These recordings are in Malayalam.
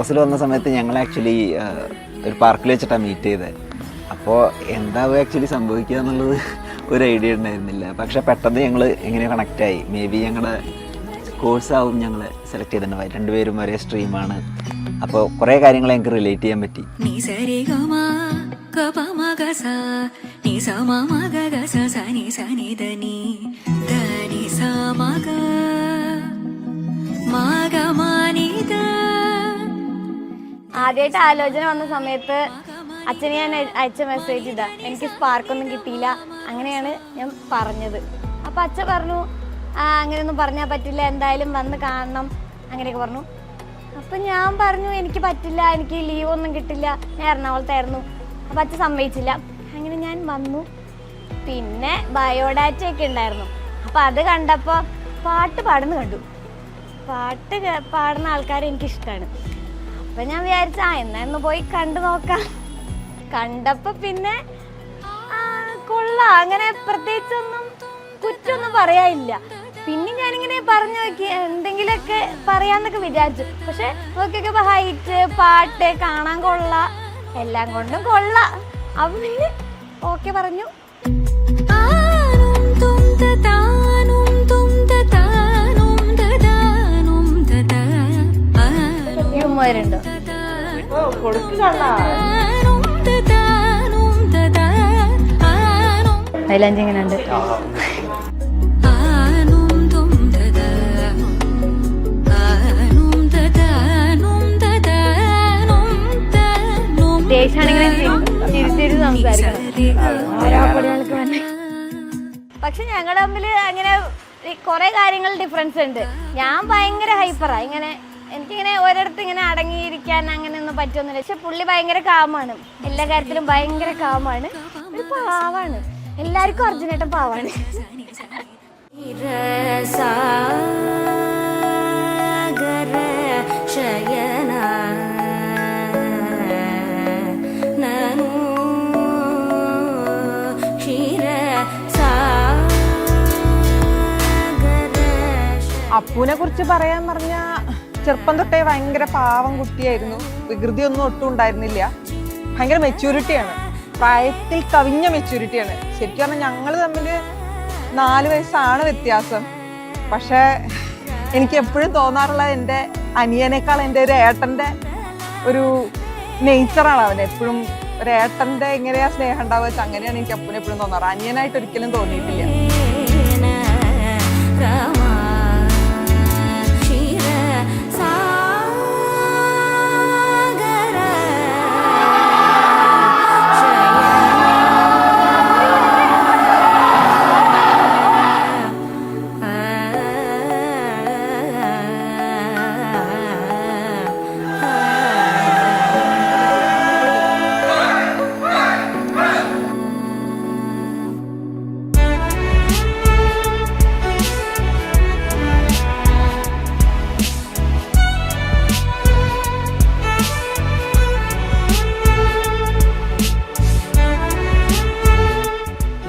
ക്ലാസ്സിൽ വന്ന സമയത്ത് ഞങ്ങൾ ആക്ച്വലി ഒരു പാർക്കിൽ വെച്ചിട്ടാണ് മീറ്റ് ചെയ്തത്. അപ്പോൾ എന്താവും ആക്ച്വലി സംഭവിക്കുക എന്നുള്ളത് ഒരു ഐഡിയ ഉണ്ടായിരുന്നില്ല. പക്ഷെ പെട്ടെന്ന് ഞങ്ങൾ എങ്ങനെ കണക്റ്റായി. മേ ബി ഞങ്ങളുടെ കോഴ്സാവും ഞങ്ങൾ സെലക്ട് ചെയ്തിട്ടുണ്ടായി. രണ്ടുപേരും ഒരേ സ്ട്രീമാണ്. അപ്പോൾ കുറേ കാര്യങ്ങൾ ഞങ്ങൾക്ക് റിലേറ്റ് ചെയ്യാൻ പറ്റി. ആദ്യമായിട്ട് ആലോചന വന്ന സമയത്ത് അച്ഛന് ഞാൻ അയച്ച മെസ്സേജ് ഇതാ, എനിക്ക് സ്പാർക്കൊന്നും കിട്ടിയില്ല, അങ്ങനെയാണ് ഞാൻ പറഞ്ഞത്. അപ്പം അച്ഛൻ പറഞ്ഞു അങ്ങനെയൊന്നും പറഞ്ഞാൽ പറ്റില്ല, എന്തായാലും വന്ന് കാണണം അങ്ങനെയൊക്കെ പറഞ്ഞു. അപ്പം ഞാൻ പറഞ്ഞു എനിക്ക് പറ്റില്ല, എനിക്ക് ലീവൊന്നും കിട്ടില്ല, ഞാൻ എറണാകുളത്തായിരുന്നു. അപ്പം അച്ഛൻ സമ്മതിച്ചില്ല. അങ്ങനെ ഞാൻ വന്നു. പിന്നെ ബയോഡാറ്റയൊക്കെ ഉണ്ടായിരുന്നു. അപ്പം അത് കണ്ടപ്പോൾ പാട്ട് പാടുന്ന കണ്ടു. പാട്ട് പാടുന്ന ആൾക്കാരെ എനിക്കിഷ്ടമാണ്. അപ്പം ഞാൻ വിചാരിച്ച എന്നാ ഒന്ന് പോയി കണ്ടു നോക്കാം. കണ്ടപ്പോൾ പിന്നെ കൊള്ളാം, അങ്ങനെ പ്രത്യേകിച്ചൊന്നും കുറ്റമൊന്നും പറയാനില്ല. പിന്നെ ഞാനിങ്ങനെ പറഞ്ഞു നോക്കി എന്തെങ്കിലുമൊക്കെ പറയാന്നൊക്കെ വിചാരിച്ചു. പക്ഷെ നോക്കിയൊക്കെ ഹൈറ്റ്, പാട്ട്, കാണാൻ കൊള്ളാം, എല്ലാം കൊണ്ടും കൊള്ളാം. അപ്പം പിന്നെ ഓക്കെ പറഞ്ഞു. ണ്ടോ മൈലാഞ്ചി എങ്ങനെയുണ്ട്? പക്ഷെ ഞങ്ങളുടെ തമ്മിൽ അങ്ങനെ കുറെ കാര്യങ്ങൾ ഡിഫറൻസ് ഉണ്ട്. ഞാൻ ഭയങ്കര ഹൈപ്പറാ, ഇങ്ങനെ എനിക്കിങ്ങനെ ഒരിടത്ത് ഇങ്ങനെ അടങ്ങിയിരിക്കാൻ അങ്ങനെ ഒന്നും പറ്റുന്നില്ല. പക്ഷെ പുള്ളി ഭയങ്കര കാമാണ്, എല്ലാ കാര്യത്തിലും ഭയങ്കര കാമാണ്, ഒരു പാവാണ്. എല്ലാവർക്കും അർജുനേട്ടൻ പാവാണ്. അപ്പുവിനെ കുറിച്ച് പറയാൻ പറഞ്ഞ ചെറുപ്പം തൊട്ടേ ഭയങ്കര പാവം കുട്ടിയായിരുന്നു. വികൃതിയൊന്നും ഒട്ടും ഉണ്ടായിരുന്നില്ല. ഭയങ്കര മെച്യൂരിറ്റിയാണ്, പ്രായത്തിൽ കവിഞ്ഞ മെച്യൂരിറ്റിയാണ്. ശരിക്കും പറഞ്ഞാൽ ഞങ്ങൾ തമ്മിൽ 4 വയസ്സാണ് വ്യത്യാസം. പക്ഷെ എനിക്ക് എപ്പോഴും തോന്നാറുള്ള എൻ്റെ അനിയനേക്കാൾ എൻ്റെ ഒരു ഏട്ടൻ്റെ ഒരു നേച്ചറാണ് അവൻ. എപ്പോഴും ഒരു ഏട്ടൻ്റെ എങ്ങനെയാ സ്നേഹം ഉണ്ടാവുക വെച്ചാൽ അങ്ങനെയാണ് എനിക്ക് അപ്പൂനെ എപ്പോഴും തോന്നാറ്. അനിയനായിട്ട് ഒരിക്കലും തോന്നിയിട്ടില്ല.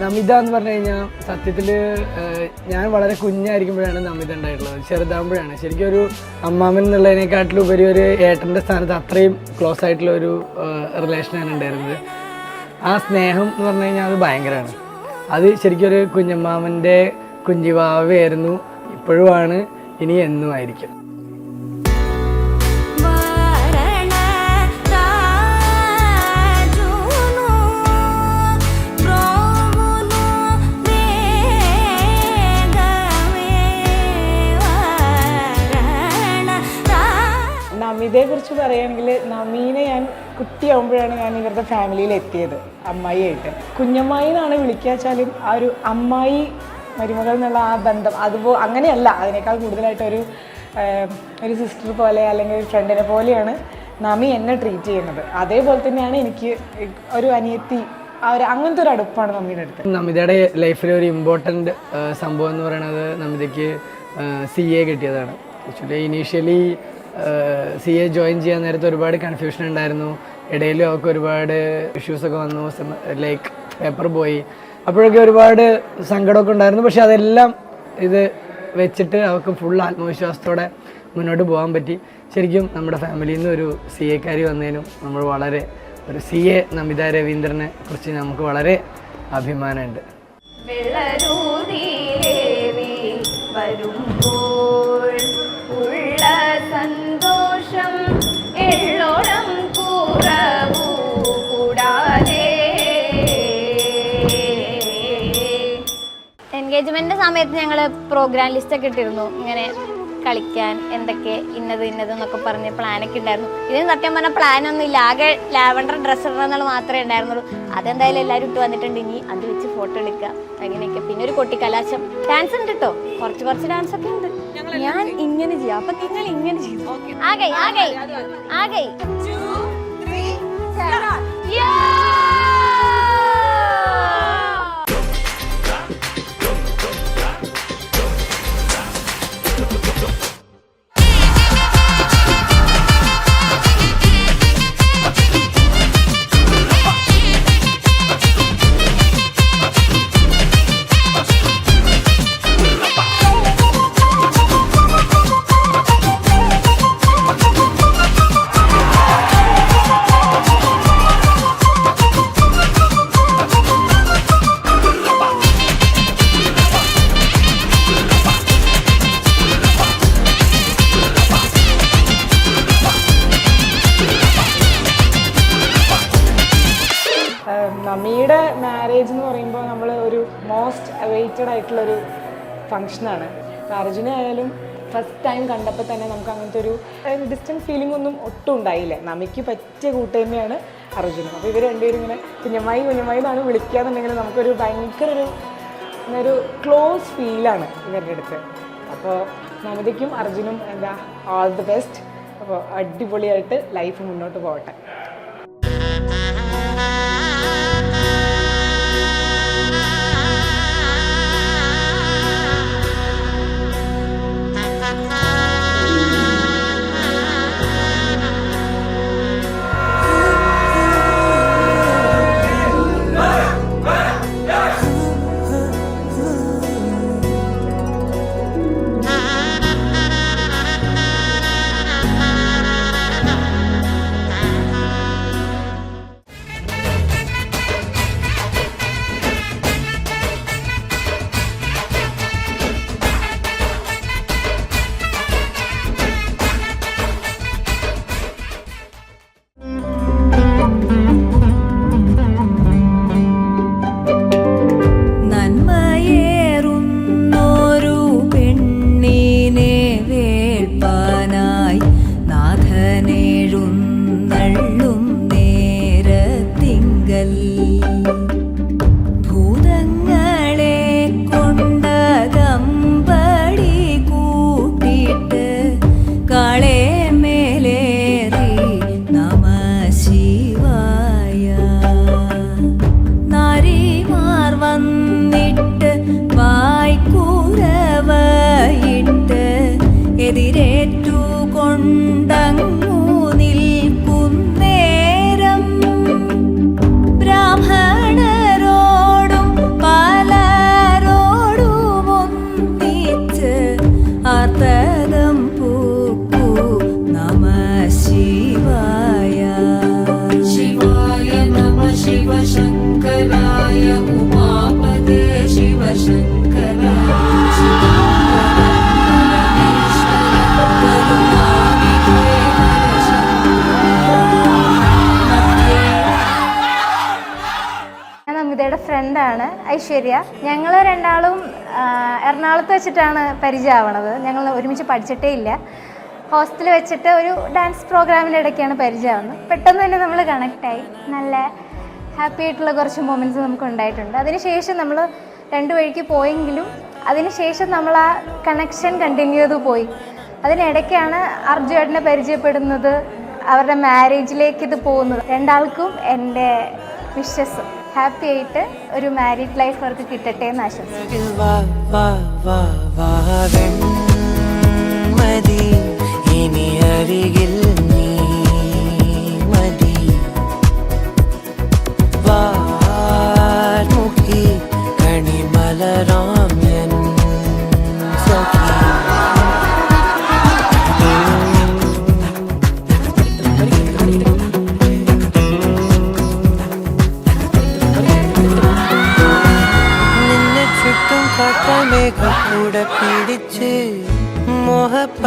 നമിത എന്ന് പറഞ്ഞു കഴിഞ്ഞാൽ സത്യത്തിൽ ഞാൻ വളരെ കുഞ്ഞായിരിക്കുമ്പോഴാണ് നമിത ഉണ്ടായിട്ടുള്ളത്. ചെറുതാകുമ്പോഴാണ്. ശരിക്കും ഒരു അമ്മാമൻ എന്നുള്ളതിനെക്കാട്ടിലും ഉപരി ഒരു ഏട്ടൻ്റെ സ്ഥാനത്ത് അത്രയും ക്ലോസ് ആയിട്ടുള്ള ഒരു റിലേഷനാണ് ഉണ്ടായിരുന്നത്. ആ സ്നേഹം എന്ന് പറഞ്ഞു കഴിഞ്ഞാൽ അത് ഭയങ്കരമാണ്. അത് ശരിക്കും ഒരു കുഞ്ഞമ്മാമൻ്റെ കുഞ്ഞിവാവയായിരുന്നു, ഇപ്പോഴുമാണ്, ഇനി എന്നും ആയിരിക്കും. നമിതയെ കുറിച്ച് പറയുകയാണെങ്കിൽ നമീനെ ഞാൻ കുട്ടിയാകുമ്പോഴാണ് ഞാൻ ഇവരുടെ ഫാമിലിയിൽ എത്തിയത് അമ്മായിയായിട്ട്. കുഞ്ഞമ്മായി എന്നാണ് വിളിക്കുക വെച്ചാലും ആ ഒരു അമ്മായി മരുമകൾ എന്നുള്ള ആ ബന്ധം അങ്ങനെയല്ല, അതിനേക്കാൾ കൂടുതലായിട്ട് ഒരു സിസ്റ്റർ പോലെ അല്ലെങ്കിൽ ഒരു ഫ്രണ്ടിനെ പോലെയാണ് നമി എന്നെ ട്രീറ്റ് ചെയ്യുന്നത്. അതേപോലെ തന്നെയാണ് എനിക്ക് ഒരു അനിയത്തി, അങ്ങനത്തെ ഒരു അടുപ്പാണ് നമിയുടെ അടുത്ത്. നമിതയുടെ ലൈഫിൽ ഒരു ഇമ്പോർട്ടൻ്റ് സംഭവം എന്ന് പറയുന്നത് നമിതയ്ക്ക് CA കിട്ടിയതാണ്. ആക്ച്വലി ഇനീഷ്യലി CA ജോയിൻ ചെയ്യാൻ നേരത്തെ ഒരുപാട് കൺഫ്യൂഷൻ ഉണ്ടായിരുന്നു. ഇടയിലും അവർക്ക് ഒരുപാട് ഇഷ്യൂസൊക്കെ വന്നു, ലൈക്ക് പേപ്പർ പോയി. അപ്പോഴൊക്കെ ഒരുപാട് സങ്കടമൊക്കെ ഉണ്ടായിരുന്നു. പക്ഷെ അതെല്ലാം ഇത് വെച്ചിട്ട് അവർക്ക് ഫുൾ ആത്മവിശ്വാസത്തോടെ മുന്നോട്ട് പോകാൻ പറ്റി. ശരിക്കും നമ്മുടെ ഫാമിലിയിൽ നിന്ന് ഒരു CA കാരി വന്നതിനും നമ്മൾ വളരെ ഒരു CA നമിത രവീന്ദ്രനെ കുറിച്ച് നമുക്ക് വളരെ അഭിമാനമുണ്ട്. സന്തോഷം എള്ളോളം കൂറവൂ കൂടാതെ. എൻഗേജ്മെന്റ് സമയത്ത് ഞങ്ങൾ പ്രോഗ്രാം ലിസ്റ്റ് ഒക്കെ ഇട്ടിരുന്നു, ഇങ്ങനെ കളിക്കാൻ എന്തൊക്കെ ഇന്നത് എന്നൊക്കെ പറഞ്ഞ് പ്ലാനൊക്കെ ഉണ്ടായിരുന്നു. ഇതിന് സത്യം പറഞ്ഞാൽ പ്ലാനൊന്നും ഇല്ല, ആകെ ലാവണ്ടർ ഡ്രസ്സ് ഇടണം എന്നുള്ള മാത്രമേ ഉണ്ടായിരുന്നുള്ളൂ. അതെന്തായാലും എല്ലാവരും ഇട്ട് വന്നിട്ടുണ്ട്, ഇനി അത് വെച്ച് ഫോട്ടോ എടുക്കുക അങ്ങനെയൊക്കെ. പിന്നെ ഒരു കൊട്ടിക്കലാശം, ഡാൻസ് ഉണ്ട് കേട്ടോ, കുറച്ച് ഡാൻസ് ഒക്കെ ഉണ്ട്. ഞാൻ ഇങ്ങനെ ചെയ്യാം, അപ്പൊ നിങ്ങൾ ഇങ്ങനെ ചെയ്യും. ആകെ നമിയുടെ മാരേജ് എന്ന് പറയുമ്പോൾ നമ്മൾ ഒരു മോസ്റ്റ് അവൈറ്റഡ് ആയിട്ടുള്ളൊരു ഫങ്ഷനാണ്. അർജുനെ ആയാലും ഫസ്റ്റ് ടൈം കണ്ടപ്പോൾ തന്നെ നമുക്ക് അങ്ങനത്തെ ഒരു ഡിസ്റ്റൻസ് ഫീലിംഗ് ഒന്നും ഒട്ടും ഉണ്ടായില്ല. നമിക്ക് പറ്റിയ കൂട്ടുതന്നെയാണ് അർജുനും. അപ്പോൾ ഇവർ രണ്ടുപേരും ഇങ്ങനെ കുഞ്ഞമ്മായി എന്നാണ് വിളിക്കാന്നുണ്ടെങ്കിൽ നമുക്കൊരു ഭയങ്കര ഒരു ക്ലോസ് ഫീലാണ് ഇവരുടെ അടുത്ത്. അപ്പോൾ നമിതയ്ക്കും അർജുനും എന്താ ഓൾ ദി ബെസ്റ്റ്. അപ്പോൾ അടിപൊളിയായിട്ട് ലൈഫ് മുന്നോട്ട് പോകട്ടെ. ഫ്രണ്ടാണ് ഐശ്വര്യ. ഞങ്ങൾ രണ്ടാളും എറണാകുളത്ത് വെച്ചിട്ടാണ് പരിചയമാവണത്. ഞങ്ങൾ ഒരുമിച്ച് പഠിച്ചിട്ടേ ഇല്ല. ഹോസ്റ്റലിൽ വെച്ചിട്ട് ഒരു ഡാൻസ് പ്രോഗ്രാമിൻ്റെ ഇടയ്ക്കാണ് പരിചയമാവുന്നത്. പെട്ടെന്ന് തന്നെ നമ്മൾ കണക്റ്റായി. നല്ല ഹാപ്പി ആയിട്ടുള്ള കുറച്ച് മൊമെൻറ്റ്സ് നമുക്ക് ഉണ്ടായിട്ടുണ്ട്. അതിനുശേഷം നമ്മൾ രണ്ട് വഴിക്ക് പോയെങ്കിലും അതിനുശേഷം നമ്മൾ ആ കണക്ഷൻ കണ്ടിന്യൂ ചെയ്ത് പോയി. അതിനിടയ്ക്കാണ് അർജുനെ പരിചയപ്പെടുന്നത്, അവരുടെ മാരേജിലേക്ക് ഇത് പോകുന്നത്. രണ്ടാൾക്കും എൻ്റെ വിഷസ് ഹാപ്പി ആയിട്ട് ഒരു മാരീഡ് ലൈഫ് അവർക്ക് കിട്ടട്ടെ എന്ന് ആശംസിക്കുന്നു. മേഘക്കൂടെ പിടിച്ച് മോഹപ്പടവുകളേറി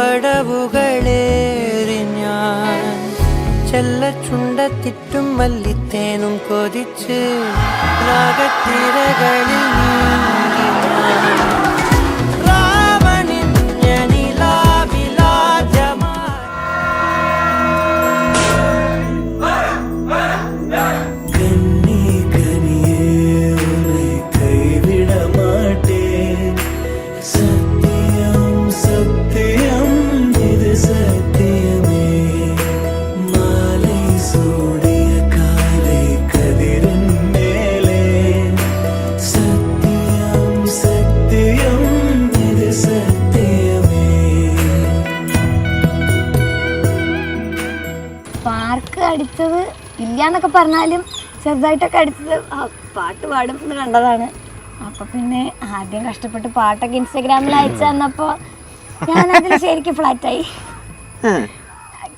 ഞാൻ ചെല്ല ചുണ്ടത്തിറ്റും മല്ലിത്തേനും കൊതിച്ച് രാഗത്തിരകളിൽ നീങ്ങി ഞാൻ രാവണിഞ്ഞ നിലാവിലാദ്യമായി കണ്ണി കനിയേ ഉന്നെ കൈവിട മാട്ടേൻ സത്യം സത്യം ഇത് സത്യമേ മാலை சூடிய காலை கதிரின் மேலே சத்தியம் சத்தியம் இது சத்தியமே പാർക്ക് അടിച്ചത് ഇല്ലയെന്നൊക്കെ പറഞ്ഞാലും ചെറുതായിട്ടൊക്കെ അടിച്ചത് പാട്ട് പാടും എന്ന് കണ്ടതാണ്. അപ്പം പിന്നെ ആദ്യം കഷ്ടപ്പെട്ട് പാട്ടൊക്കെ ഇൻസ്റ്റാഗ്രാമിൽ അയച്ചു തന്നപ്പോൾ ഞാനതിൽ ശരിക്കും ഫ്ലാറ്റായി.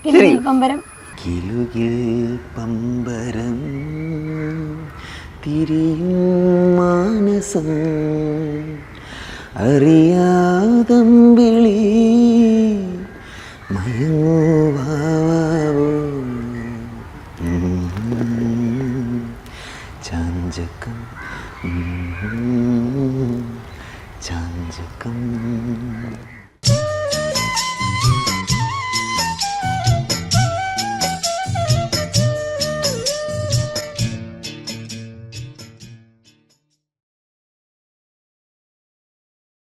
കിലുകിൽ പമ്പരം കിലുകിൽ പമ്പരം തിരിയും മാനസം അറിയാതമ്പിളി മയങ്ങുവാവോ ചാഞ്ചക്കം ചാഞ്ചക്കം